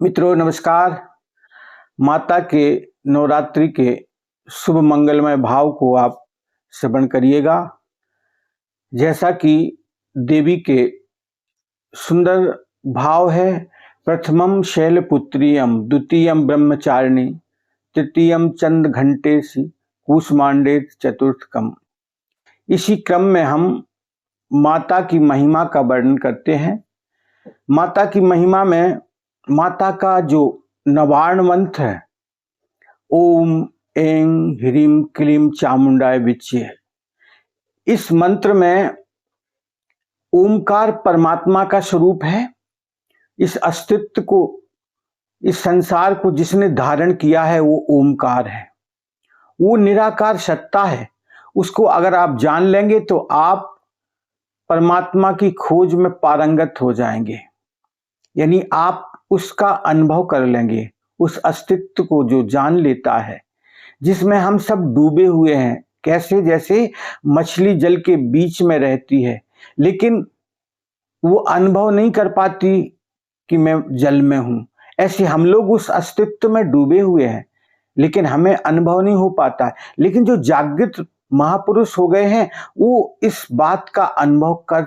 मित्रों नमस्कार। माता के नवरात्रि के शुभ मंगलमय भाव को आप श्रवण करिएगा। जैसा कि देवी के सुंदर भाव है, प्रथमम शैलपुत्रियम, द्वितीयम ब्रह्मचारिणी, तृतीयम चंद घंटेसी, कूष्मांडे चतुर्थकम। इसी क्रम में हम माता की महिमा का वर्णन करते हैं। माता की महिमा में माता का जो नवार्ण मंत्र है, ओम ऐं ह्रीं क्लीं चामुंडाय विच्चे, इस मंत्र में ओमकार परमात्मा का स्वरूप है। इस अस्तित्व को, इस संसार को जिसने धारण किया है वो ओमकार है। वो निराकार सत्ता है। उसको अगर आप जान लेंगे तो आप परमात्मा की खोज में पारंगत हो जाएंगे, यानी आप उसका अनुभव कर लेंगे। उस अस्तित्व को जो जान लेता है, जिसमें हम सब डूबे हुए हैं, कैसे जैसे मछली जल के बीच में रहती है लेकिन वो अनुभव नहीं कर पाती कि मैं जल में हूं, ऐसे हम लोग उस अस्तित्व में डूबे हुए हैं लेकिन हमें अनुभव नहीं हो पाता है। लेकिन जो जागृत महापुरुष हो गए हैं वो इस बात का अनुभव कर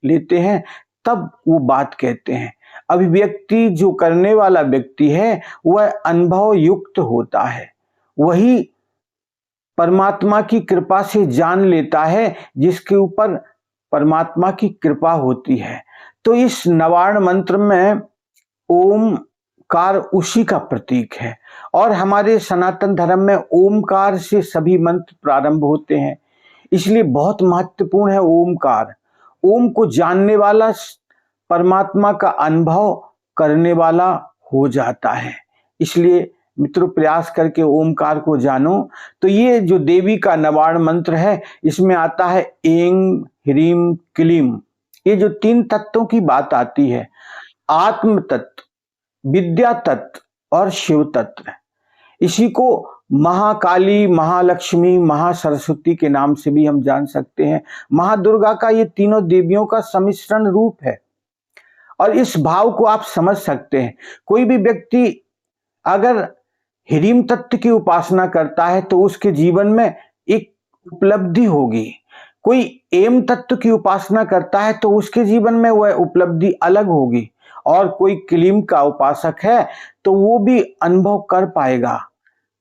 लेते हैं, तब वो बात कहते हैं। अभिव्यक्ति जो करने वाला व्यक्ति है वह अनुभव युक्त होता है, वही परमात्मा की कृपा से जान लेता है जिसके ऊपर परमात्मा की कृपा होती है। तो इस नवार्ण मंत्र में ओमकार उसी का प्रतीक है और हमारे सनातन धर्म में ओमकार से सभी मंत्र प्रारंभ होते हैं, इसलिए बहुत महत्वपूर्ण है ओमकार। ओम को जानने वाला परमात्मा का अनुभव करने वाला हो जाता है। इसलिए मित्रों प्रयास करके ओमकार को जानो। तो ये जो देवी का नवार्ण मंत्र है, इसमें आता है ऐं ह्रीं क्लीं। ये जो तीन तत्वों की बात आती है, आत्म तत्व, विद्या तत्व और शिव तत्व, इसी को महाकाली, महालक्ष्मी, महासरस्वती के नाम से भी हम जान सकते हैं। महादुर्गा का ये तीनों देवियों का सम्मिश्रण रूप है और इस भाव को आप समझ सकते हैं। कोई भी व्यक्ति अगर ह्रीं तत्व की उपासना करता है तो उसके जीवन में एक उपलब्धि होगी। कोई ऐं तत्व की उपासना करता है तो उसके जीवन में वह उपलब्धि अलग होगी, और कोई क्लीं का उपासक है तो वो भी अनुभव कर पाएगा।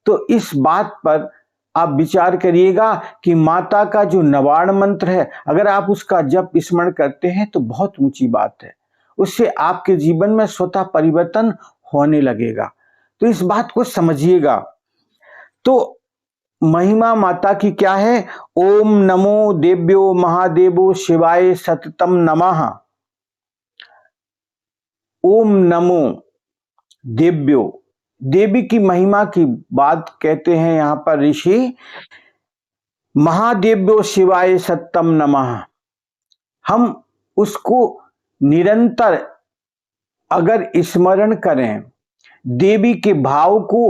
तो इस बात पर आप विचार करिएगा कि माता का जो नवार्ण मंत्र है, अगर आप उसका जप स्मरण करते हैं तो बहुत ऊंची बात है, उससे आपके जीवन में स्वतः परिवर्तन होने लगेगा। तो इस बात को समझिएगा। तो महिमा माता की क्या है? ओम नमो देव्यो महादेवो शिवाय सततम नमः। ओम नमो देव्यो, देवी की महिमा की बात कहते हैं यहां पर ऋषि। महादेव्यो शिवाय सततम नमः, हम उसको निरंतर अगर स्मरण करें, देवी के भाव को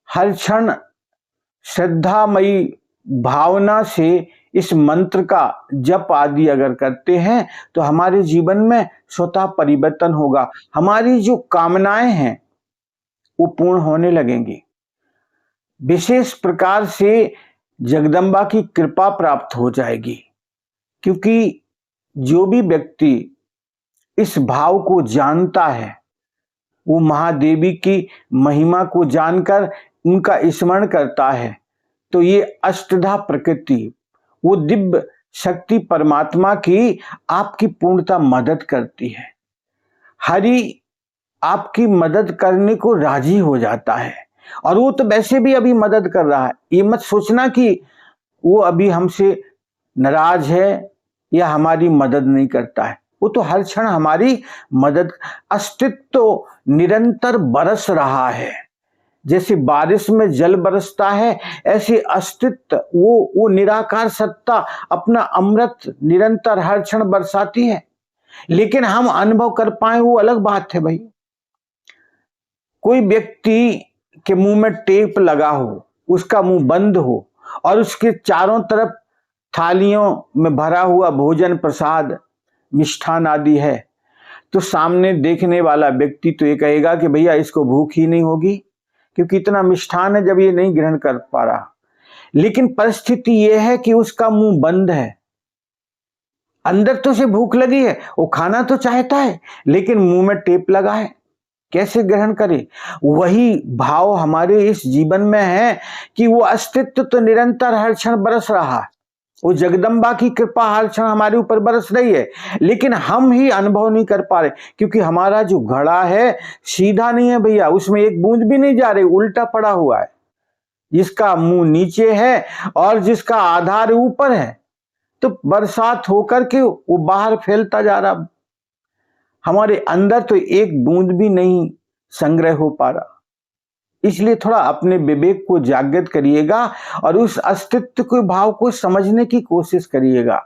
हर क्षण श्रद्धामयी भावना से इस मंत्र का जप आदि अगर करते हैं तो हमारे जीवन में स्वतः परिवर्तन होगा। हमारी जो कामनाएं हैं वो पूर्ण होने लगेंगी। विशेष प्रकार से जगदम्बा की कृपा प्राप्त हो जाएगी, क्योंकि जो भी व्यक्ति इस भाव को जानता है वो महादेवी की महिमा को जानकर उनका स्मरण करता है, तो ये अष्टधा प्रकृति, वो दिव्य शक्ति परमात्मा की आपकी पूर्णता मदद करती है। हरि आपकी मदद करने को राजी हो जाता है, और वो तो वैसे भी अभी मदद कर रहा है। ये मत सोचना कि वो अभी हमसे नाराज है या हमारी मदद नहीं करता है, वो तो हर क्षण हमारी मदद, अस्तित्व निरंतर बरस रहा है। जैसे बारिश में जल बरसता है, ऐसे अस्तित्व वो निराकार सत्ता अपना अमृत निरंतर हर क्षण बरसाती है। लेकिन हम अनुभव कर पाए वो अलग बात है भाई। कोई व्यक्ति के मुंह में टेप लगा हो, उसका मुंह बंद हो और उसके चारों तरफ थालियों में भरा हुआ भोजन प्रसाद मिष्ठान आदि है, तो सामने देखने वाला व्यक्ति तो ये कहेगा कि भैया इसको भूख ही नहीं होगी, क्योंकि इतना मिष्ठान है जब ये नहीं ग्रहण कर पा रहा। लेकिन परिस्थिति ये है कि उसका मुंह बंद है, अंदर तो उसे भूख लगी है, वो खाना तो चाहता है, लेकिन मुंह में टेप लगा है, कैसे ग्रहण करे। वही भाव हमारे इस जीवन में है कि वो अस्तित्व तो निरंतर हर क्षण बरस रहा है, वो जगदम्बा की कृपा हर क्षण हमारे ऊपर बरस रही है, लेकिन हम ही अनुभव नहीं कर पा रहे, क्योंकि हमारा जो घड़ा है सीधा नहीं है भैया, उसमें एक बूंद भी नहीं जा रही, उल्टा पड़ा हुआ है। जिसका मुंह नीचे है और जिसका आधार ऊपर है, तो बरसात होकर के वो बाहर फैलता जा रहा, हमारे अंदर तो एक बूंद भी नहीं संग्रह हो पा रहा। इसलिए थोड़ा अपने विवेक को जागृत करिएगा और उस अस्तित्व के भाव को समझने की कोशिश करिएगा।